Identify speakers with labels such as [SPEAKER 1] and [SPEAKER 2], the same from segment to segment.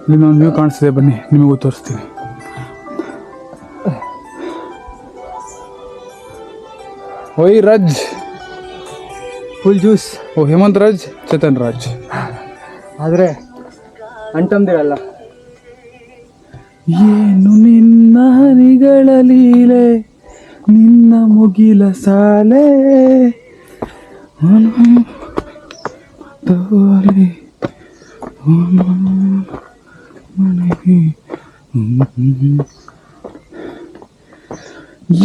[SPEAKER 1] ಇಲ್ಲಿ ಒಂದು ವ್ಯೂ ಕಾಣಿಸ್ತಿದೆ, ಬನ್ನಿ ನಿಮಗೂ ತೋರಿಸ್ತೀನಿ. ಓಯ್ ರಾಜ್
[SPEAKER 2] ಫುಲ್ ಜ್ಯೂಸ್.
[SPEAKER 1] ಓ ಹೇಮಂತ್ ರಾಜ್, ಚೇತನ್ ರಾಜ್.
[SPEAKER 2] ಆದರೆ ಅಂಟಮ್ದಿರಲ್ಲ.
[SPEAKER 1] ಏನು ನಿನ್ನ ಹನಿಗಳ ಲೀಲೆ, ನಿನ್ನ ಮುಗಿಲ ಸಾಲೆ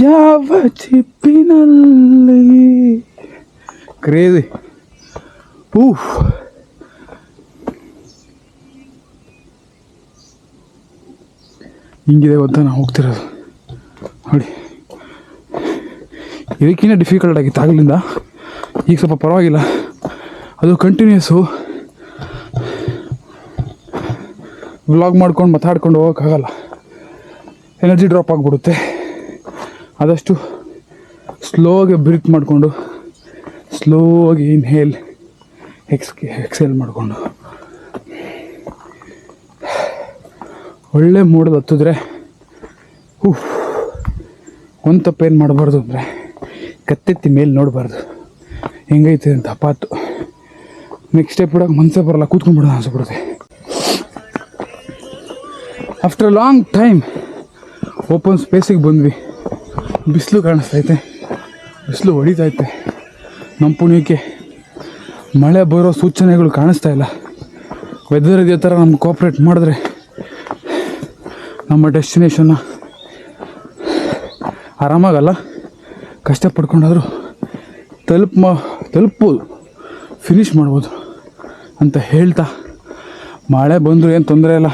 [SPEAKER 1] ಯಾವ ಚಿಪ್ಪಿನಲ್ಲಿ ಕ್ರೇಜಿ. ಹಿಂಗಿದೆ ಗೊತ್ತಾ ನಾವು ಹೋಗ್ತಿರೋದು ನೋಡಿ. ಇದಕ್ಕಿಂತ ಡಿಫಿಕಲ್ಟ್ ಆಗಿತ್ತು ಆಗಲಿಂದ, ಈಗ ಸ್ವಲ್ಪ ಪರವಾಗಿಲ್ಲ. ಅದು ಕಂಟಿನ್ಯೂಸು ವ್ಲಾಗ್ ಮಾಡ್ಕೊಂಡು ಮಾತಾಡ್ಕೊಂಡು ಹೋಗೋಕ್ಕಾಗಲ್ಲ, ಎನರ್ಜಿ ಡ್ರಾಪ್ ಆಗಿಬಿಡುತ್ತೆ. ಆದಷ್ಟು ಸ್ಲೋಗೆ ಬ್ರೀತ್ ಮಾಡಿಕೊಂಡು, ಸ್ಲೋಗಿ ಇನ್ಹೇಲ್ ಎಕ್ಸೇಲ್ ಮಾಡಿಕೊಂಡು ಒಳ್ಳೆ ಮೂಡೋದು ಹತ್ತಿದ್ರೆ ಒಂದು ತಪ್ಪೇನು ಮಾಡಬಾರ್ದು ಅಂದರೆ ಕತ್ತೆತ್ತಿ ಮೇಲೆ ನೋಡಬಾರ್ದು ಹೆಂಗೈತೆ ಅಂತ ಪಾತು. ನೆಕ್ಸ್ಟ್ ಸ್ಟೆಪ್ ಬಿಡೋಕೆ ಮನಸ್ಸೇ ಬರೋಲ್ಲ, ಕೂತ್ಕೊಂಡ್ಬಿಡೋದು ಅನ್ಸ್ಬಿಡುತ್ತೆ. ಆಫ್ಟರ್ ಲಾಂಗ್ ಟೈಮ್ ಓಪನ್ ಸ್ಪೇಸಿಗೆ ಬಂದ್ವಿ. ಬಿಸಿಲು ಕಾಣಿಸ್ತೈತೆ, ಬಿಸಿಲು ಹೊಡಿತೈತೆ. ನಮ್ಮ ಪುಣ್ಯಕ್ಕೆ ಮಳೆ ಬರೋ ಸೂಚನೆಗಳು ಕಾಣಿಸ್ತಾ ಇಲ್ಲ. ವೆದರ್ ಇದೇ ಥರ ನಮ್ಗೆ ಕೋಆಪ್ರೇಟ್ ಮಾಡಿದ್ರೆ ನಮ್ಮ ಡೆಸ್ಟಿನೇಷನ್ನ ಆರಾಮಾಗಲ್ಲ, ಕಷ್ಟಪಡ್ಕೊಂಡಾದರೂ ತಲುಪ್ಬೋದು, ಫಿನಿಷ್ ಮಾಡ್ಬೋದು ಅಂತ ಹೇಳ್ತಾ, ಮಳೆ ಬಂದರೂ ಏನು ತೊಂದರೆ ಇಲ್ಲ.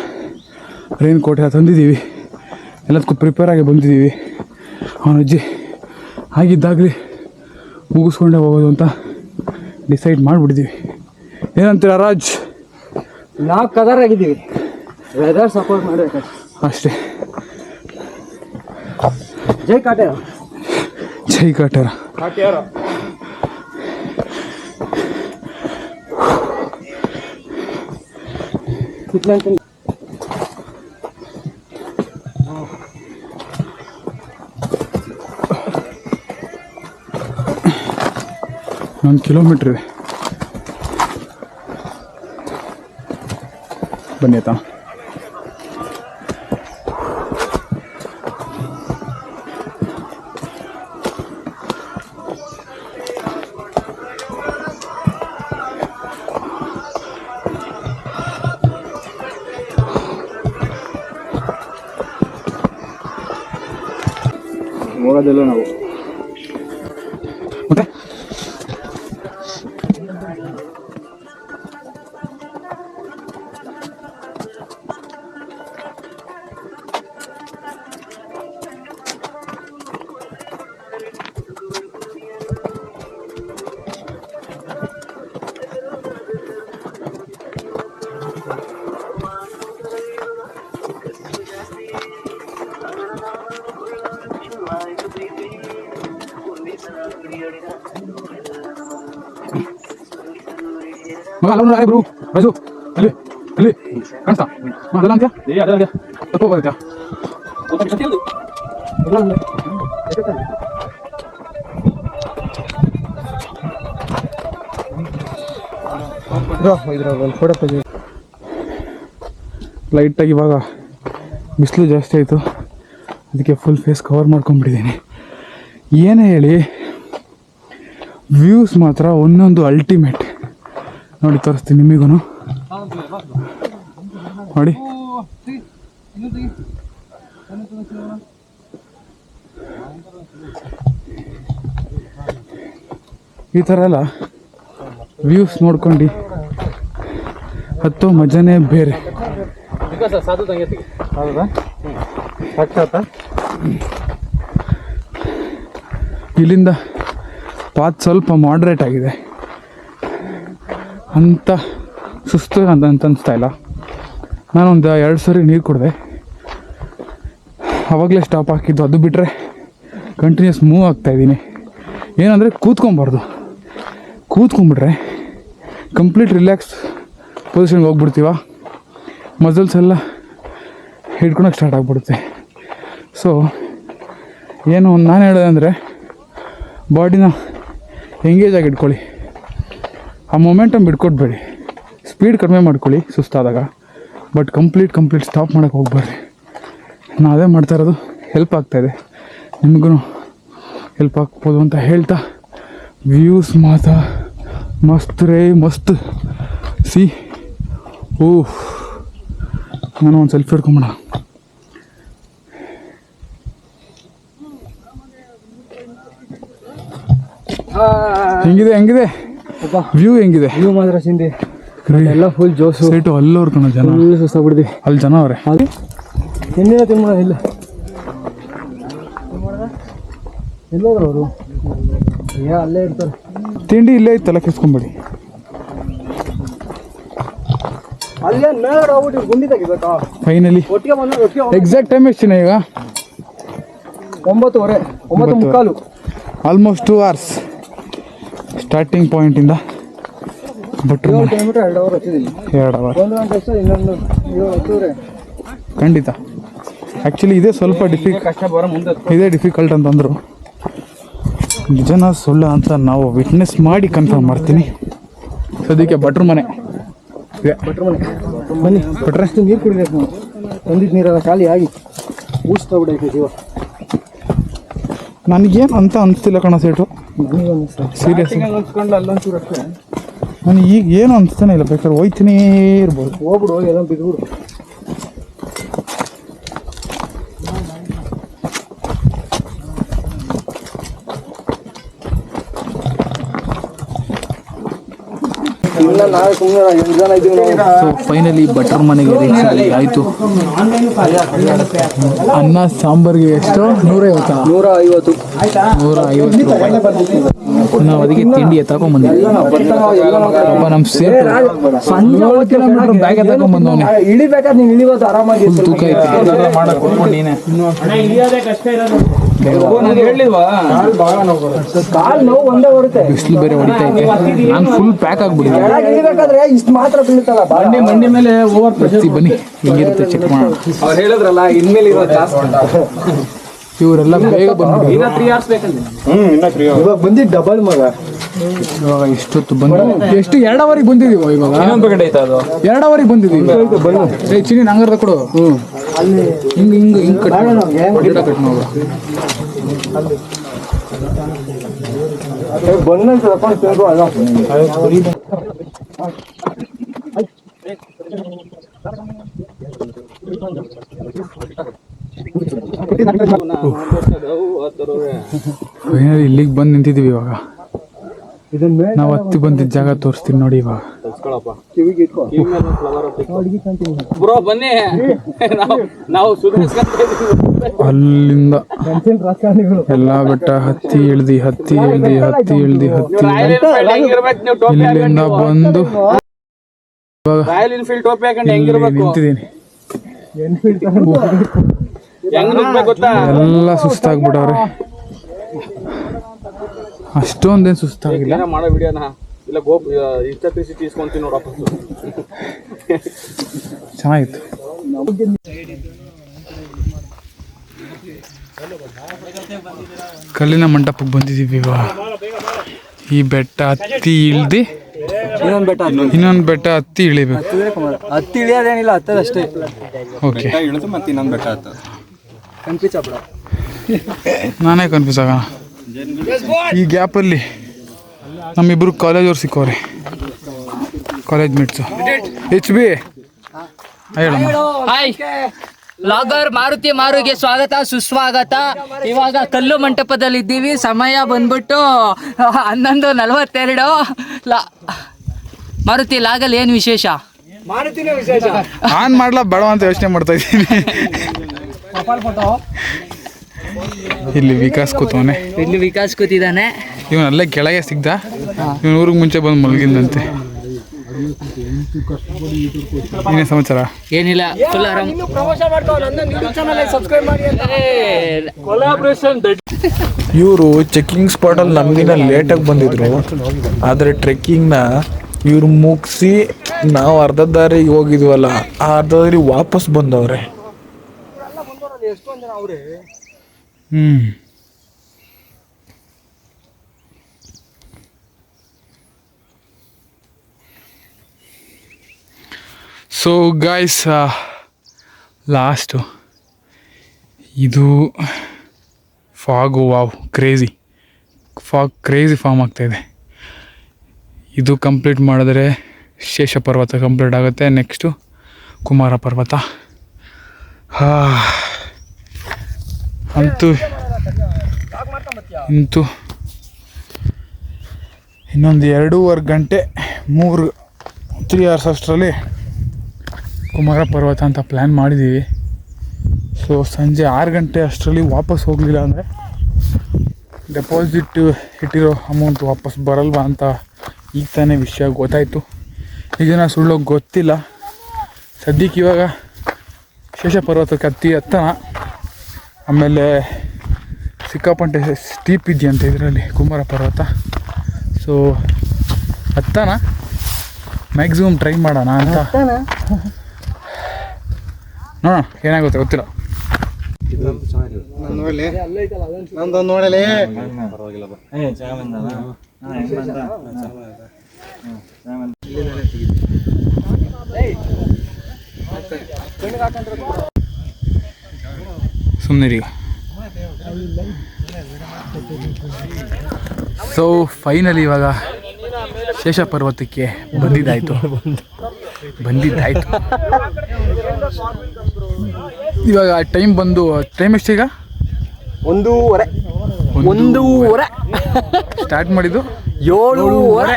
[SPEAKER 1] ರೈನ್ ಕೋಟ್ ಎಲ್ಲ ತಂದಿದ್ದೀವಿ, ಎಲ್ಲದಕ್ಕೂ ಪ್ರಿಪೇರ್ ಆಗಿ ಬಂದಿದ್ದೀವಿ. ಅವನ ಅಜ್ಜಿ ಆಗಿದ್ದಾಗಲಿ ಮುಗಿಸ್ಕೊಂಡೇ ಹೋಗೋದು ಅಂತ ಡಿಸೈಡ್ ಮಾಡಿಬಿಟ್ಟಿದ್ದೀವಿ. ಏನಂತೀರ ರಾಜ್?
[SPEAKER 2] ನಾವು ಕದರ್ ಆಗಿದ್ದೀವಿ, ವೆದರ್ ಸಪೋರ್ಟ್ ಮಾಡಬೇಕು
[SPEAKER 1] ಅಷ್ಟೇ.
[SPEAKER 2] ಜೈ ಕಾಟೇರ,
[SPEAKER 1] ಜೈ ಕಾಟೇರ. ಒಂದು ಕಿಲೋಮೀಟ್ರ್ ಇದೆ, ಬನ್ನಿ ಆಯ್ತಾ.
[SPEAKER 2] ಹೋಗೋದಿಲ್ಲ ನಾವು.
[SPEAKER 1] ಮತ್ತೆ ಮಗ ಅಲ್ಲ ಬ್ರೂ ರಾಜು, ಅಲ್ಲಿ ಅಲ್ಲಿ ಕಾಣಿಸ್ತಾ ಅದೆಲ್ಲ ಅಂತ್ಯಾ ತಪ್ಪು ಬರುತ್ತೆ. ಲೈಟಾಗಿ ಇವಾಗ ಬಿಸಿಲು ಜಾಸ್ತಿ ಆಯಿತು, ಅದಕ್ಕೆ ಫುಲ್ ಫೇಸ್ ಕವರ್ ಮಾಡ್ಕೊಂಡ್ಬಿಟ್ಟಿದ್ದೀನಿ. ಏನೇ ಹೇಳಿ, ವ್ಯೂಸ್ ಮಾತ್ರ ಒಂದೊಂದು ಅಲ್ಟಿಮೇಟ್. ನೋಡಿ ತೋರಿಸ್ತೀನಿ ನಿಮಗೂ ನೋಡಿ. ಈ ಥರ ಎಲ್ಲ ವ್ಯೂಸ್ ನೋಡ್ಕೊಂಡು ಹತ್ತೋ ಮಜಾನೇ ಬೇರೆ. ಇಲ್ಲಿಂದ ಪಾತ್ ಸ್ವಲ್ಪ ಮಾಡ್ರೇಟ್ ಆಗಿದೆ ಅಂತ ಸುಸ್ತು ಅಂತ ಅನಿಸ್ತಾ ಇಲ್ಲ. ನಾನೊಂದು 2 ಸರಿ ನೀರು ಕುಡಿದೆ, ಆವಾಗಲೇ ಸ್ಟಾಪ್ ಹಾಕಿದ್ದು. ಅದು ಬಿಟ್ಟರೆ ಕಂಟಿನ್ಯೂಸ್ ಮೂವ್ ಆಗ್ತಾಯಿದ್ದೀನಿ. ಏನಂದರೆ ಕೂತ್ಕೊಬಾರ್ದು, ಕೂತ್ಕೊಂಡ್ಬಿಟ್ರೆ ಕಂಪ್ಲೀಟ್ ರಿಲ್ಯಾಕ್ಸ್ ಪೊಸಿಷನ್ಗೆ ಹೋಗ್ಬಿಡ್ತೀವ. ಮಸಲ್ಸ್ ಎಲ್ಲ ಹಿಡ್ಕೊಳಕ್ಕೆ ಸ್ಟಾರ್ಟ್ ಆಗಿಬಿಡುತ್ತೆ. ಸೊ ಏನು ನಾನು ಹೇಳೋದಂದರೆ ಬಾಡಿನ ಎಂಗೇಜ್ ಆಗಿ ಇಟ್ಕೊಳ್ಳಿ, ಆ ಮೊಮೆಂಟಮ್ ಬಿಟ್ಕೊಡ್ಬೇಡಿ, ಸ್ಪೀಡ್ ಕಡಿಮೆ ಮಾಡ್ಕೊಳ್ಳಿ ಸುಸ್ತಾದಾಗ, ಬಟ್ ಕಂಪ್ಲೀಟ್ ಸ್ಟಾಪ್ ಮಾಡೋಕ್ಕೆ ಹೋಗ್ಬೇಡ್ರಿ. ನಾನು ಅದೇ ಮಾಡ್ತಾ ಇರೋದು, ಹೆಲ್ಪ್ ಆಗ್ತಾಯಿದೆ, ನಿಮಗೂ ಹೆಲ್ಪ್ ಆಗ್ಬೋದು ಅಂತ ಹೇಳ್ತಾ, ವ್ಯೂಸ್ ಮಾತ್ರ ಮಸ್ತ್ ರೇ ಮಸ್ತ್. ಸಿ ಓಹ್, ನಾನು ಒಂದು ಸೆಲ್ಫಿ ಹಿಡ್ಕೊಂಬಿಡ. ಹೆಂಗಿದೆ ವ್ಯೂ ಹೆಂಗಿದೆ?
[SPEAKER 2] ವ್ಯೂ ಮಾತ್ರ ಸಿಂಧಿ ಎಲ್ಲ ಫುಲ್ ಜೋಸು.
[SPEAKER 1] ಸೈಟು ಅಲ್ಲವ್ರು ಕಣ ಜನ,
[SPEAKER 2] ಫುಲ್ ಸುಸ್ತಾಗ್ಬಿಡ್ತೀವಿ.
[SPEAKER 1] ಅಲ್ಲಿ ಜನ ಅವರೇ.
[SPEAKER 2] ತಿಂದಿನ ತಿನ್ನೋಣ ಇಲ್ಲ ಎಲ್ಲೋದ್ರು ಅವರು, ಅಲ್ಲೇ ಇರ್ತಾರೆ.
[SPEAKER 1] ತಿಂಡಿ ಇಲ್ಲೇ ಇತ್ತಲ್ಲ, ಕಿಸ್ಕೊಂಬೇಡಿ.
[SPEAKER 2] ಅಲ್ಲೇ ಮೇಲ್ಗಡೆ ಹೋಗ್ಬಿಟ್ಟು ಗುಂಡಿ ತೆಗಿಬೇಕಾ?
[SPEAKER 1] ಫೈನಲಿ
[SPEAKER 2] ಒಟ್ಟಿಗೆ ಬಂದ
[SPEAKER 1] ಎಕ್ಸಾಕ್ಟ್ ಟೈಮ್ ಎಷ್ಟು ಈಗ?
[SPEAKER 2] 9:15, 9:15.
[SPEAKER 1] ಆಲ್ಮೋಸ್ಟ್ 2 hours ಸ್ಟಾರ್ಟಿಂಗ್ ಪಾಯಿಂಟಿಂದ. ಭಟ್ರು
[SPEAKER 2] 7 ಕಿಲೋಮೀಟರ್ 2 ಅವರ್ ಹಚ್ಚಿದ್ದೀನಿ.
[SPEAKER 1] 2 hour
[SPEAKER 2] 1 ಗಂಟೆ ಅಷ್ಟೇ, ಇನ್ನೊಂದು 7 ಹತ್ತುವರೆ.
[SPEAKER 1] ಖಂಡಿತ. ಆ್ಯಕ್ಚುಲಿ ಇದೇ ಸ್ವಲ್ಪ
[SPEAKER 2] ಕಷ್ಟ ಬರೋ ಮುಂದೆ
[SPEAKER 1] ಇದೇ ಡಿಫಿಕಲ್ಟ್ ಅಂತಂದರು. ನಿಜನ ಸುಳ್ಳು ಅಂತ ನಾವು ವಿಟ್ನೆಸ್ ಮಾಡಿ ಕನ್ಫರ್ಮ್ ಮಾಡ್ತೀನಿ. ಸದ್ಯಕ್ಕೆ ಭಟ್ರ ಮನೆ ಇದೆ.
[SPEAKER 2] ಭಟ್ರ ಮನೆ ಬನ್ನಿ. ಭಟ್ರ ಅಷ್ಟು ನೀರು ಕುಡಿಬೇಕು ನಾವು. ತಂದಿದ್ದು ನೀರೆಲ್ಲ ಖಾಲಿ ಆಗಿ ಊಸ್ತಾ ಬಿಡೈತೆ ಜೀವ.
[SPEAKER 1] ನನಗೇನು ಅಂತ ಅನಿಸ್ತಿಲ್ಲ ಕಣ ಸೇಟು, ಸೀರಿಯಸ್.
[SPEAKER 2] ಅನ್ಸ್ಕೊಂಡು ಅಲ್ಲೊಂಚೂರು ಅಷ್ಟೇ.
[SPEAKER 1] ನನಗೆ ಈಗ ಏನು ಅನಿಸ್ತಾನೆ ಇಲ್ಲ, ಬೇಕಾದ್ರೆ ಹೋಯ್ತೀನಿ ಇರ್ಬೋದು.
[SPEAKER 2] ಹೋಗ್ಬಿಡು, ಎಲ್ಲ ಬಿದ್ದುಬಿಡು. ನಾವೇ ಸುಮ್ಮನೆ 8 ಜನ ಇದ್ದೀವಿ.
[SPEAKER 1] ಸೊ ಫೈನಲಿ ಭಟ್ರ ಮನೆಗೆ ರೀಚ್ ಆಯಿತು. ಅನ್ನ ಸಾಂಬಾರಿಗೆ ಎಷ್ಟು?
[SPEAKER 2] 150
[SPEAKER 1] ರೂಪಾಯಿ. ನಾವು ಅದಕ್ಕೆ ತಿಂಡಿ ತಗೊಂಡ್ಬಂದ್ವಿ. ಒಬ್ಬ ನಮ್ಮ ಸೇಫ್ 7 ಕಿಲೋಮೀಟರ್ ಬ್ಯಾಗ್ ತಗೊಂಡ್ಬಂದವನೇ.
[SPEAKER 2] ಇಳಿಬೇಕಾದ್ರೆ ನೀವು ಇಳಿಬೋದು ಆರಾಮಾಗಿ.
[SPEAKER 1] ತೂಕ
[SPEAKER 2] ಕಾಲು ನೋವು ಒಂದೇ ಬರುತ್ತೆ.
[SPEAKER 1] ಬಿಸಿಲು ಬೇರೆ ಹೊಡಿತಾ ಇದೆ. ನಾನು ಫುಲ್ ಪ್ಯಾಕ್ ಆಗ್ಬಿಟ್ಟಿದ್ದೆ.
[SPEAKER 2] ಇಳಿಬೇಕಾದ್ರೆ ಇಷ್ಟು ಮಾತ್ರ ಬೀಳ್ತಲ್ಲ. ಮಂಡಿ ಮೇಲೆ ಓವರ್ ಪ್ರೆಷರ್.
[SPEAKER 1] ಬನ್ನಿ ಹೆಂಗಿರುತ್ತೆ ಚೆಕ್ ಮಾಡೋಣ.
[SPEAKER 2] ಅವ್ರು ಹೇಳಿದ್ರಲ್ಲ ಇನ್ಮೇಲೆ ಇರೋ ಜಾಸ್ತಿ.
[SPEAKER 1] ಇವರೆಲ್ಲ ಬೇಗ ಬಂದ್ಬಿಟ್ಟು
[SPEAKER 2] ಇನ್ನ 3 hours ಬೇಕಂದ್ರೆ. ಇವಾಗ ಬಂದಿದ್ದು ಡಬಲ್ ಮಗ.
[SPEAKER 1] ಇವಾಗ ಇಷ್ಟೊತ್ತು ಬಂದು ಎಷ್ಟು 2 ಅವರಿಗೆ ಬಂದಿದ್ದೀವಿ. ಇವಾಗ 2 ಅವರಿಗೆ ಬಂದಿದ್ದೀವಿ. ಚಿನಿ ನಂಗರ್ದ ಕೊಡು. ಹಿಂಗ್ ಕಟ್ ನೋಡು. ಫೈನಲಿ ಇಲ್ಲಿಗೆ ಬಂದು ನಿಂತಿದ್ದೀವಿ. ಇವಾಗ ನಾವು ಹತ್ತಿ ಬಂದಿದ್ದ ಜಾಗ ತೋರಿಸ್ತೀನಿ ನೋಡಿ. ಇವಾಗ ಅಲ್ಲಿಂದ ಎಲ್ಲ ಬೆಟ್ಟ ಹತ್ತಿ ಇಳ್ದಿ ಇಲ್ಲಿಂದ ಬಂದು ನಿಂತಿದ್ದೀನಿ. ಎಲ್ಲ ಸುಸ್ತಾಗ್ಬಿಟ್ಟವ್ರೆ. ಅಷ್ಟೊಂದೇನು ಸುಸ್ತಾಗಿಲ್ಲ. ಚೆನ್ನಾಗಿತ್ತು. ಕಲ್ಲಿನ ಮಂಟಪಕ್ಕೆ ಬಂದಿದ್ದೀವಿ. ಇವಾಗ ಈ ಬೆಟ್ಟ ಹತ್ತಿ ಇಳ್ದು ಇನ್ನೊಂದು ಬೆಟ್ಟ ಹತ್ತಿ ಇಳಿಬೇಕು.
[SPEAKER 2] ಹತ್ತಿ ಇಳಿಯೋದೇನಿಲ್ಲ, ಹತ್ತದಷ್ಟೇ.
[SPEAKER 1] ಓಕೆ,
[SPEAKER 2] ಮತ್ತೆ ಇನ್ನೊಂದು ಬೆಟ್ಟ ಹತ್ತ. ಕನ್ಫ್ಯೂಸ್ ಆಗ್ಬಿಡ.
[SPEAKER 1] ನಾನೇ ಕನ್ಫ್ಯೂಸ್ ಆಗೋಣ. ಈ ಗ್ಯಾಪಲ್ಲಿ ನಮ್ಮಿಬ್ಬರು ಕಾಲೇಜವ್ರು ಸಿಕ್ಕವ್ರೆ, ಕಾಲೇಜ್ ಮೇಟ್ಸು. HB
[SPEAKER 3] ಹಾಯ್ ಲಾಗರ್ ಮಾರುತಿ ಮಾರುಗೆ ಸ್ವಾಗತ ಸುಸ್ವಾಗತ. ಇವಾಗ ಕಲ್ಲು ಮಂಟಪದಲ್ಲಿ ಇದ್ದೀವಿ. ಸಮಯ ಬಂದ್ಬಿಟ್ಟು 11:42. ಮಾರುತಿ ಲಾಗಲ್ ಏನು ವಿಶೇಷ?
[SPEAKER 1] ಆನ್ ಮಾಡ್ಲಾ ಬೇಡ ಅಂತ ಯೋಚನೆ ಮಾಡ್ತಾ ಇದ್ದೀನಿ. ಇಲ್ಲಿ ವಿಕಾಸ್ ಕೂತವನೆ.
[SPEAKER 3] ಇಲ್ಲಿ ವಿಕಾಸ್ ಕೂತಿದ್ದಾನೆ.
[SPEAKER 1] ಇವನಲ್ಲೇ ಕೆಳಗೆ ಸಿಗ್ದ. ಇವನ್ ಊರಿಗೆ ಮುಂಚೆ ಬಂದು ಮಲಗಿದಂತೆ. ಏನೇ ಸಮಾಚಾರ?
[SPEAKER 3] ಏನಿಲ್ಲ, ಫುಲ್ ಆರಾಮ್.
[SPEAKER 4] ಇವರು ಚೆಕ್ಕಿಂಗ್ ಸ್ಪಾಟಲ್ಲಿ ನಮಗಿನ್ನ ಲೇಟಾಗಿ ಬಂದಿದ್ರು, ಆದರೆ ಟ್ರೆಕ್ಕಿಂಗ್ನ ಇವರು ಮುಗಿಸಿ ನಾವು ಅರ್ಧ ದಾರಿಗೆ ಹೋಗಿದ್ವಲ್ಲ, ಆ ಅರ್ಧ ದಾರಿ ವಾಪಸ್ ಬಂದವ್ರೆ. ಸೊ ಗಾಯ್ಸ್, ಲಾಸ್ಟು ಇದು ಫಾಗು. ವಾವ್, ಕ್ರೇಜಿ ಫಾರ್ಮ್ ಆಗ್ತಾಯಿದೆ. ಇದು ಕಂಪ್ಲೀಟ್ ಮಾಡಿದ್ರೆ ಶೇಷ ಪರ್ವತ ಕಂಪ್ಲೀಟ್ ಆಗುತ್ತೆ. ನೆಕ್ಸ್ಟು ಕುಮಾರ ಪರ್ವತ. ಅಂತೂ ಇನ್ನೊಂದು 2.5 ಗಂಟೆ 3 hours ಅಷ್ಟರಲ್ಲಿ ಕುಮಾರ ಪರ್ವತ ಅಂತ ಪ್ಲ್ಯಾನ್ ಮಾಡಿದ್ದೀವಿ. ಸೊ ಸಂಜೆ 6 ಗಂಟೆ ಅಷ್ಟರಲ್ಲಿ ವಾಪಸ್ ಹೋಗಲಿಲ್ಲ ಅಂದರೆ ಡೆಪಾಸಿಟ್ ಇಟ್ಟಿರೋ ಅಮೌಂಟ್ ವಾಪಸ್ ಬರಲ್ವಾ ಅಂತ ಈಗ ತಾನೇ ವಿಷಯ ಗೊತ್ತಾಯಿತು. ಇದನ್ನು ಸುಳ್ಳು ಗೊತ್ತಿಲ್ಲ. ಸದ್ಯಕ್ಕೆ ಇವಾಗ ಶೇಷ ಪರ್ವತಕ್ಕೆ ಹತ್ತನ. ಆಮೇಲೆ ಸಿಕ್ಕಾಪಟ್ಟೆ ಸ್ಟೀಪ್ ಇದೆಯಂತೆ ಇದರಲ್ಲಿ ಕುಮಾರ ಪರ್ವತ. ಸೊ ಹತ್ತನ ಮ್ಯಾಕ್ಸಿಮಮ್ ಟ್ರೈ ಮಾಡೋಣ ಅಂತ ನೋಡೋಣ, ಏನಾಗುತ್ತೆ ಗೊತ್ತಿಲ್ಲ.
[SPEAKER 2] ನೋಡಲೇ
[SPEAKER 1] ಸುಮ್ಮನಿರೀಗ. ಸೊ ಫೈನಲಿ ಇವಾಗ ಶೇಷ ಪರ್ವತಕ್ಕೆ ಬಂದಿದ್ದಾಯಿತು. ಇವಾಗ ಟೈಮ್ ಎಷ್ಟೀಗ?
[SPEAKER 2] 1:30
[SPEAKER 1] ಸ್ಟಾರ್ಟ್ ಮಾಡಿದ್ದು
[SPEAKER 2] 7:30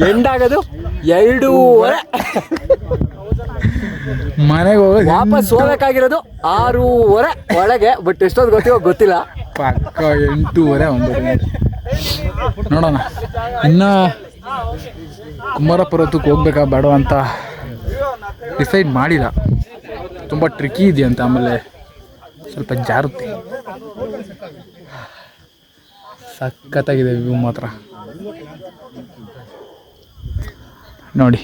[SPEAKER 2] ಎಂಡಾಗೋದು 2:30.
[SPEAKER 1] ಮನೆಗೆ ಹೋಗೋದು
[SPEAKER 2] ವಾಪಸ್ ಹೋಗ್ಬೇಕಾಗಿರೋದು 6:30 ಒಳಗೆ. ಬಟ್ ಎಷ್ಟೊತ್ತು ಗೊತ್ತಿಲ್ಲ.
[SPEAKER 1] ಪಕ್ಕ 8:30 9 ನೋಡೋಣ. ಇನ್ನು ಕುಮಾರ ಪರ್ವತಕ್ಕೆ ಹೋಗ್ಬೇಕಾ ಬೇಡ ಅಂತ ಡಿಸೈಡ್ ಮಾಡಿಲ್ಲ. ತುಂಬ ಟ್ರಿಕ್ಕಿ ಇದೆಯಂತ, ಆಮೇಲೆ ಸ್ವಲ್ಪ ಜಾರುತ್ತೆ. ಸಖತ್ತಾಗಿದೆ ವ್ಯೂ ಮಾತ್ರ ನೋಡಿ.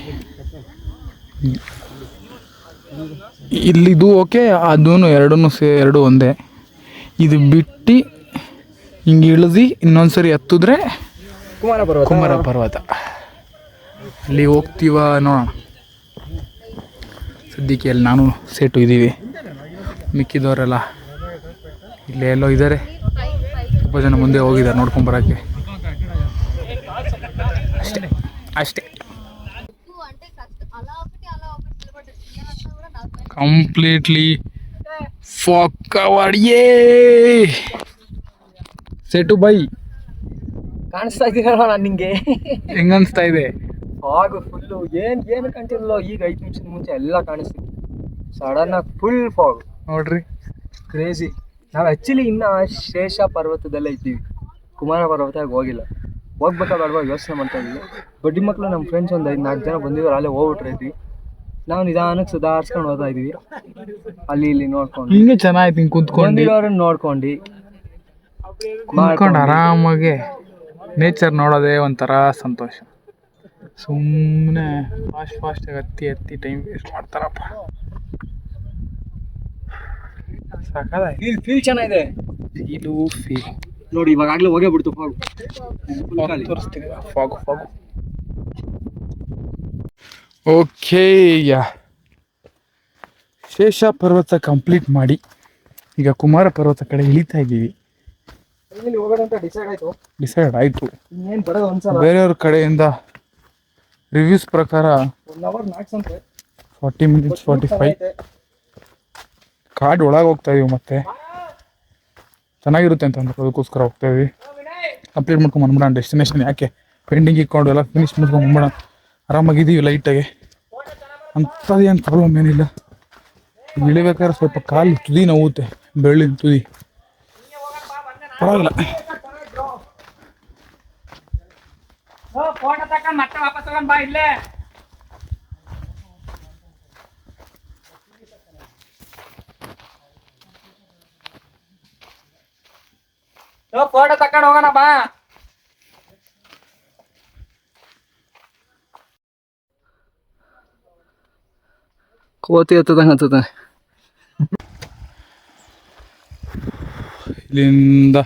[SPEAKER 1] ಇಲ್ಲಿದು ಓಕೆ, ಅದೂ ಎರಡು ಒಂದೇ. ಇದು ಬಿಟ್ಟು ಹಿಂಗೆ ಇಳಿದು ಇನ್ನೊಂದ್ಸರಿ ಹತ್ತಿದ್ರೆ ಕುಮಾರ ಪರ್ವತ. ಅಲ್ಲಿ ಹೋಗ್ತೀವ ನೋಡೋಣ. ಸದ್ಯಕ್ಕೆ ಅಲ್ಲಿ ನಾನು ಸೇಟು ಇದ್ದೀವಿ, ಮಿಕ್ಕಿದವರೆಲ್ಲ ಇಲ್ಲೇ ಎಲ್ಲೋ ಇದ್ದಾರೆ. ತುಂಬ ಜನ ಮುಂದೆ ಹೋಗಿದ್ದಾರೆ ನೋಡ್ಕೊಂಬರೋಕ್ಕೆ. ಅಷ್ಟೇ ಕಂಪ್ಲೀಟ್ಲಿ ಫಾಗ್ ಕವರ್ಡ್. ಸೇಟು ಬೈ
[SPEAKER 2] ಕಾಣಿಸ್ತಾ ಇದೀರಲ್ಲ ನಾನು ನಿಂಗೆ?
[SPEAKER 1] ಹೆಂಗ ಅನ್ಸ್ತಾ ಇದೆ?
[SPEAKER 2] ಫಾಗ್ ಫುಲ್ಲು ಏನು ಕಾಣ್ತಿರಲ್ಲ. ಈಗ 5 ನಿಮಿಷದ ಮುಂಚೆ ಎಲ್ಲ ಕಾಣಿಸ್ತಿತ್ತು. ಸಡನ್ ಆಗಿ ಫುಲ್ ಫಾಗ್
[SPEAKER 1] ನೋಡ್ರಿ,
[SPEAKER 2] ಕ್ರೇಜಿ. ನಾವು ಆ್ಯಕ್ಚುಲಿ ಇನ್ನು ಶೇಷ ಪರ್ವತದಲ್ಲೇ ಇದ್ದೀವಿ, ಕುಮಾರ ಪರ್ವತಕ್ಕೆ ಹೋಗಿಲ್ಲ. ಹೋಗ್ಬೇಕಾ ಬೇಡವಾ ಯೋಚನೆ ಮಾಡ್ತಾ ಇದ್ದೀವಿ. ಬಡ್ಡಿ ಮಕ್ಕಳು ನಮ್ಮ ಫ್ರೆಂಡ್ಸ್ ಒಂದು 5-4 ಜನ ಬಂದಿದ್ರು, ಅಲ್ಲೇ ಹೋಗ್ಬಿಟ್ರೈತಿ. ನಾವು ನಿಧಾನಕ್ಕೆ ಸುಧಾರಿಸ್ಕೊಂಡು ಹೋಗ್ತಾ ಇದ್ದೀವಿ. ಅಲ್ಲಿ ಇಲ್ಲಿ ನೋಡ್ಕೊಂಡು
[SPEAKER 1] ಹಿಂಗೆ ಚೆನ್ನಾಗಿತ್ತು. ಹಿಂಗೆ
[SPEAKER 2] ಕುಂತ್ಕೊಂಡು ನೋಡ್ಕೊಂಡು
[SPEAKER 1] ಆರಾಮಾಗಿ ನೇಚರ್ ನೋಡೋದೇ ಒಂಥರ ಸಂತೋಷ. ಸುಮ್ಮನೆ ಫಾಸ್ಟಾಗಿ ಹತ್ತಿ ಟೈಮ್ ವೇಸ್ಟ್ ಮಾಡ್ತಾರಪ್ಪ.
[SPEAKER 2] ಫೀಲ್ ಚೆನ್ನಾಗಿದೆ.
[SPEAKER 1] ಫೀಲ್
[SPEAKER 2] ನೋಡಿ, ಇವಾಗಲೇ ಹೋಗೇ ಬಿಡ್ತು ಫಾಗ್.
[SPEAKER 1] ತೋರಿಸ್ತೀನಿ ಫಾಗು. ಓಕೆ, ಶೇಷ ಪರ್ವತ ಕಂಪ್ಲೀಟ್ ಮಾಡಿ ಈಗ ಕುಮಾರ ಪರ್ವತ ಕಡೆ ಇಳಿತಾ ಇದ್ದೀವಿ. ಡಿಸೈಡ್ ಆಯಿತು. ಬೇರೆಯವ್ರ ಕಡೆಯಿಂದ ರಿವ್ಯೂಸ್ ಪ್ರಕಾರ 40 minutes 45 ಕಾಡು ಒಳಗೆ ಹೋಗ್ತಾ ಇದೀವಿ. ಮತ್ತೆ ಚೆನ್ನಾಗಿರುತ್ತೆ ಅಂತ ಅದಕ್ಕೋಸ್ಕರ ಹೋಗ್ತಾ ಇದೀವಿ. ಕಂಪ್ಲೀಟ್ ಮಾಡ್ಕೊಂಡು ಬಂದ್ಬಿಡೋಣ. ಡೆಸ್ಟಿನೇಷನ್ ಯಾಕೆ ಪೆಂಡಿಂಗ್ ಇಟ್ಕೊಂಡು ಎಲ್ಲ ಫಿನಿಶ್ ಮಾಡ್ಕೊಂಡು ಬಂದ್ಬಿಡೋಣ. ಆರಾಮಾಗಿದ್ದೀವಿ ಲೈಟಾಗಿ, ಅಂಥದ್ದೇನು ಪ್ರಾಬ್ಲಮ್ ಏನಿಲ್ಲ. ಇಳಿಬೇಕಾದ್ರೆ ಸ್ವಲ್ಪ ಕಾಲು ತುದಿ ನೋವುತ್ತೆ, ಬೆಳ್ಳಿನ ತುದಿ. ಪರವಾಗಿಲ್ಲ.
[SPEAKER 3] ಫೋಟೋ ತಗೊಂಡು ಮತ್ತೆ ವಾಪಸ್ ಹೋಗೋಣ ಬಾ. ಇಲ್ಲೇ ಫೋಟೋ ತಗೊಂಡು ಹೋಗೋಣ ಬಾ.
[SPEAKER 2] ಕೋತಿ ಹತ್ತದಂಗೆ ಹತ್ತದ.
[SPEAKER 1] ಇಲ್ಲಿಂದ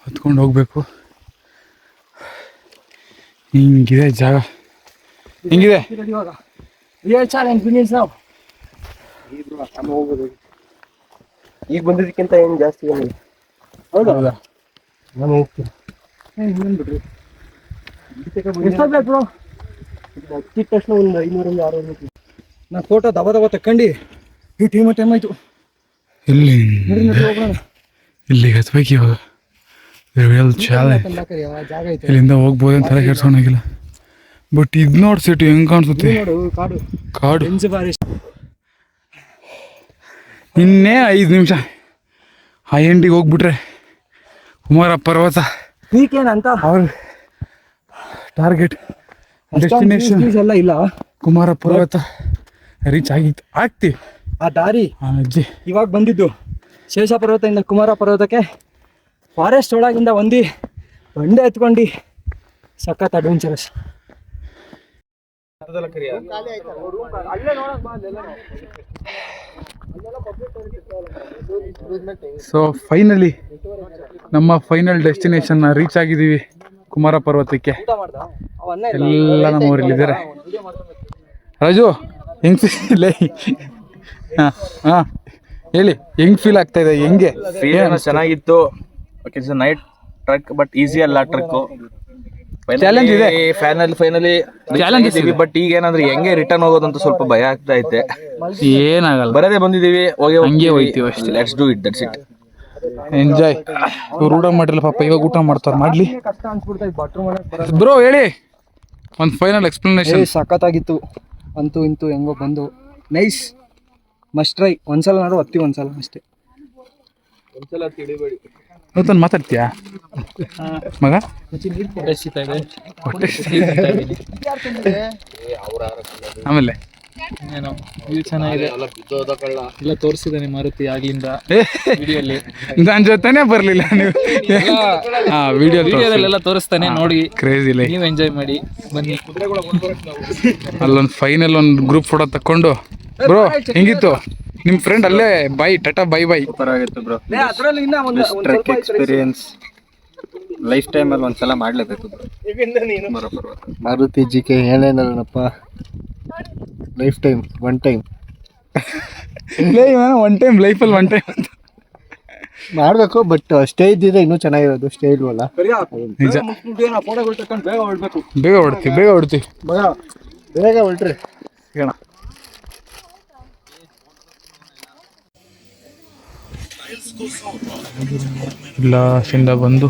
[SPEAKER 1] ಹತ್ಕೊಂಡು ಹೋಗ್ಬೇಕು. ಹಿಂಗಿದೆ ಜಾಗ, ಹಿಂಗಿದೆ.
[SPEAKER 2] ಈಗ ಬಂದಿದ್ದಕ್ಕಿಂತ ಏನು ಜಾಸ್ತಿ ಏನಿಲ್ಲ.
[SPEAKER 1] ಹೌದಾ?
[SPEAKER 2] ನಾನು ಹೋಗ್ತೀನಿ. ಎಷ್ಟಾಗ್ಬೇಕು ಬ್ರೋ? ಹತ್ತಿದ ತಕ್ಷಣ ಒಂದು 500-600. ನಾ ಫೋಟೋ ದಬ ತಕ್ಕಂಡು ಈ ಟೈಮ್ ಆಯ್ತು.
[SPEAKER 1] ಇಲ್ಲಿಗೆ ಹತ್ಬೇಕು ಇವಾಗ.
[SPEAKER 2] ಜಾಗ ಐತೆ
[SPEAKER 1] ಇಲ್ಲಿಂದ ಹೋಗ್ಬೋದು ಅಂತ ಕೆಡ್ಸೋಣಾಗಿಲ್ಲ. ಬಟ್ ಇದು ನೋಡಿ ಸಿಟಿ ಹೆಂಗೆ ಕಾಣಿಸುತ್ತೆ.
[SPEAKER 2] ನೋಡು,
[SPEAKER 1] ಕಾಡು
[SPEAKER 2] ಬಾರಿ.
[SPEAKER 1] ಇನ್ನೇ 5 ನಿಮಿಷ ಆ ಎಂಡಿಗೆ ಹೋಗ್ಬಿಟ್ರೆ ಕುಮಾರ ಪರ್ವತ
[SPEAKER 2] ನೀಕೇನಂತ
[SPEAKER 1] ಅವ್ರ ಟಾರ್ಗೆಟ್ ಡೆಸ್ಟಿನೇಷನ್
[SPEAKER 2] ಎಲ್ಲ ಇಲ್ಲ.
[SPEAKER 1] ಕುಮಾರ ಪರ್ವತ ರೀಚ್ ಆಗ್ತೀವಿ.
[SPEAKER 2] ಆ ದಾರಿ
[SPEAKER 1] ಅಜ್ಜಿ
[SPEAKER 2] ಇವಾಗ ಬಂದಿದ್ದು ಶೇಷ ಪರ್ವತದಿಂದ ಕುಮಾರ ಪರ್ವತಕ್ಕೆ ಫಾರೆಸ್ಟ್ ಒಳಗಿಂದ ಬಂಡೆ ಎತ್ಕೊಂಡು ಸಖತ್ ಅಡ್ವೆಂಚರಸ್.
[SPEAKER 1] ಸೊ ಫೈನಲಿ ನಮ್ಮ ಫೈನಲ್ ಡೆಸ್ಟಿನೇಷನ್ ರೀಚ್ ಆಗಿದ್ದೀವಿ, ಕುಮಾರ ಪರ್ವತಕ್ಕೆ. ಎಲ್ಲ ನಮ್ಮವ್ರು ಇಲ್ಲಿದ್ದಾರೆ. ರಾಜು ಹೆಂಗ್ ಫೀಲ್? ಹಾಂ ಹೇಳಿ, ಹೆಂಗ್ ಫೀಲ್ ಆಗ್ತಾ ಇದೆ? ಹೆಂಗೆ
[SPEAKER 5] ಚೆನ್ನಾಗಿತ್ತು. Okay, it's night truck but easy ಅಲ್ಲ ಟ್ರಕ್.
[SPEAKER 1] ಚಾಲೆಂಜ್ ಇದೆ.
[SPEAKER 5] ಫೈನಲಿ
[SPEAKER 1] Challenges ಇದೆ.
[SPEAKER 5] ಬಟ್ ಈಗ ಏನಂದ್ರೆ ಹೆಂಗೆ ರಿಟರ್ನ್ ಹೋಗೋದಂತ ಸ್ವಲ್ಪ ಭಯ ಆಗ್ತಾ ಐತೆ.
[SPEAKER 1] ಏನಾಗಲ್ಲ,
[SPEAKER 5] ಬರದೇ ಬಂದಿದೀವಿ,
[SPEAKER 1] ಹಂಗೆ ಹೋಯ್ತೀವಿ ಅಷ್ಟೇ.
[SPEAKER 5] Let's do it, that's it.
[SPEAKER 1] Enjoy. ಇವ್ರು ಊಟ ಮಾಡಿರಲ್ಲ ಪಾಪ, ಇವಾಗ ಊಟ ಮಾಡ್ತಾರೆ. ಮಾಡ್ಲಿ
[SPEAKER 2] ಕಷ್ಟ ಅನ್ಸ್ಬಿಡ್ತಾ ಬಾಟ್ರೂಮ್.
[SPEAKER 1] ಬ್ರೋ, ಹೇಳಿ ಒಂದು ಫೈನಲ್ ಎಕ್ಸ್ಪ್ಲನೇಷನ್.
[SPEAKER 2] ಸಖತ್ತಾಗಿತ್ತು. ಅಂತೂ ಇಂತೂ ಹೆಂಗೋ ಬಂದು ನೈಸ್, ಮಸ್ಟ್ ಟ್ರೈ. ಒಂದ್ಸಲ ನಾಡು ಒಂದ್ಸಲ ಅಷ್ಟೇ.
[SPEAKER 1] ಇವತ್ತು ಮಾತಾಡ್ತೀಯಾ ಮಗ? ಆಮೇಲೆ
[SPEAKER 3] ಚೆನ್ನಾಗಿದೆ ಎಲ್ಲ ತೋರಿಸಿದ್ದಾನೆ ಮಾರುತಿ ಆಗ್ಲಿಂದ ವಿಡಿಯೋಲಿ.
[SPEAKER 1] ನನ್ನ ಜೊತೆನೇ ಬರ್ಲಿಲ್ಲ ನೀವು.
[SPEAKER 3] ವಿಡಿಯೋದಲ್ಲೆಲ್ಲ ತೋರಿಸ್ತಾನೆ, ನೋಡಿ
[SPEAKER 1] ಕ್ರೇಜಿ ಲೈ.
[SPEAKER 3] ನೀವು ಎಂಜಾಯ್ ಮಾಡಿ ಬನ್ನಿ.
[SPEAKER 1] ಅಲ್ಲೊಂದು ಫೈನಲ್ ಒಂದು ಗ್ರೂಪ್ ಫೋಟೋ ತಕೊಂಡು. ಬ್ರೋ ಹೆಂಗಿತ್ತು ನಿಮ್ಮ ಫ್ರೆಂಡ್? ಅಲ್ಲೇ bye, tata bye bye.
[SPEAKER 2] Trek
[SPEAKER 5] experience life ಟೈಮಲ್ಲಿ ಒಂದ್ಸಲ ಮಾಡ್ಲೇಬೇಕು.
[SPEAKER 2] ಮಾರುತಿ GK ಏನೇನಲ್ಲಪ್ಪ, lifetime one time
[SPEAKER 1] one time ಲೈಫಲ್ಲಿ ಒನ್ ಟೈಮ್ ಅಂತ
[SPEAKER 2] ಮಾಡಬೇಕು. ಬಟ್ ಸ್ಟೇ ಇದ್ದಿದ್ರೆ ಇನ್ನೂ ಚೆನ್ನಾಗಿರೋದು. ಸ್ಟೇ ಇಲ್ವಲ್ಲ,
[SPEAKER 1] ನಿಜ. ಬೇಗ ಹೊಡ್ತೀವಿ,
[SPEAKER 2] ಬೇಗ ಹೊರಟ್ರಿ
[SPEAKER 1] ಹೇಳ. ಇಲ್ಲಿಂದ ಬಂದು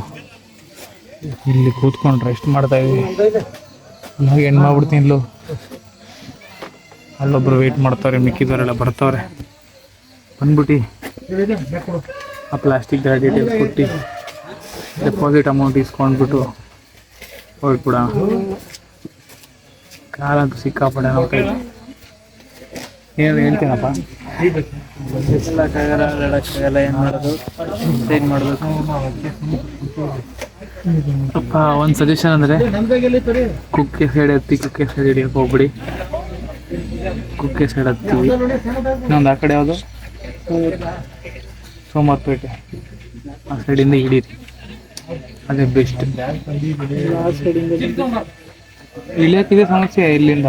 [SPEAKER 1] ಇಲ್ಲಿ ಕೂತ್ಕೊಂಡು ರೆಸ್ಟ್ ಮಾಡ್ತಾ ಇದೀವಿ. ಹಾಗೆ ಎಂಡ್ ಮಾಡ್ಬಿಡ್ತೀನಿ. ಇಲ್ಲೂ ಅಲ್ಲೊಬ್ರು ವೆಯ್ಟ್ ಮಾಡ್ತಾರೆ, ಮಿಕ್ಕಿದವರೆಲ್ಲ ಬರ್ತಾವ್ರೆ. ಬಂದ್ಬಿಟ್ಟು ಆ ಪ್ಲಾಸ್ಟಿಕ್ ಡೀಟೇಲ್ಸ್ ಕೊಟ್ಟು ಡೆಪಾಸಿಟ್ ಅಮೌಂಟ್ ಇಸ್ಕೊಂಡ್ಬಿಟ್ಟು ಹೊರಟ್ಬಿಡ. ಕಾಲಂತೂ ಸಿಕ್ಕಾಪಡೆ ನೋಡ್ತಾಯಿದ್ದೆ. ಏನು ಹೇಳ್ತೀನಪ್ಪ,
[SPEAKER 3] ಹೇಳಕ್ಕಾಗಲ್ಲ, ಏನು ಮಾಡೋದು, ಚೇಂಜ್ ಮಾಡಬೇಕು. ಅಪ್ಪ ಒಂದು ಸಜೆಷನ್ ಅಂದರೆ ಕುಕ್ಕೆ ಸೈಡ್ ಹತ್ತಿ, ಕುಕ್ಕೆ ಸೈಡ್ ಹಿಡಿಯೋಕೆ ಹೋಗ್ಬಿಡಿ. ಕುಕ್ಕೆ ಸೈಡ್ ಹತ್ತೀವಿ. ಇನ್ನೊಂದು ಆ ಕಡೆ ಯಾವುದು, ಸೋಮವಾರಪೇಟೆ, ಆ ಸೈಡಿಂದ ಹಿಡೀರಿ, ಅದೇ ಬೆಸ್ಟ್. ಇಳಿಯೋಕ್ಕಿದೆ ಸಮಸ್ಯೆ. ಇಲ್ಲಿಂದ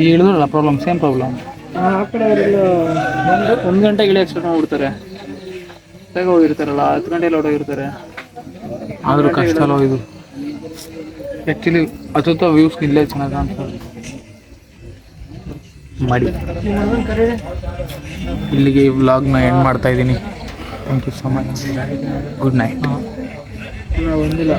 [SPEAKER 3] ಇಳಿದ್ರಲ್ಲ ಪ್ರಾಬ್ಲಮ್, ಸೇಮ್ ಪ್ರಾಬ್ಲಮ್. ಆ ಕಡೆ ಅವರೆಲ್ಲ 1 ಗಂಟೆಗೆ ಇಳಿಯೋಕೆ ಸ್ಟಾರ್ಟ್ ಮಾಡ್ಬಿಡ್ತಾರೆ. ಬೇಗ ಹೋಗಿರ್ತಾರಲ್ಲ, 10 ಗಂಟೆಯಲ್ಲಿ ಹೊರಟೋಗಿರ್ತಾರೆ. ಆದರೂ ಕಷ್ಟ ಅಲ್ವ ಇದು. ಆ್ಯಕ್ಚುಲಿ ಅತ್ಯುತ್ತ ವ್ಯೂಸ್ ಇಲ್ಲೇ ಚೆನ್ನಾಗಿ ಕಾಣ್ತದೆ. ಮಾಡಿ ಇಲ್ಲಿಗೆ ಈ ವ್ಲಾಗ್ನ ಎಂಡ್ ಮಾಡ್ತಾ ಇದ್ದೀನಿ. Thank you so much. Good night. ಬಂದಿಲ್ಲ.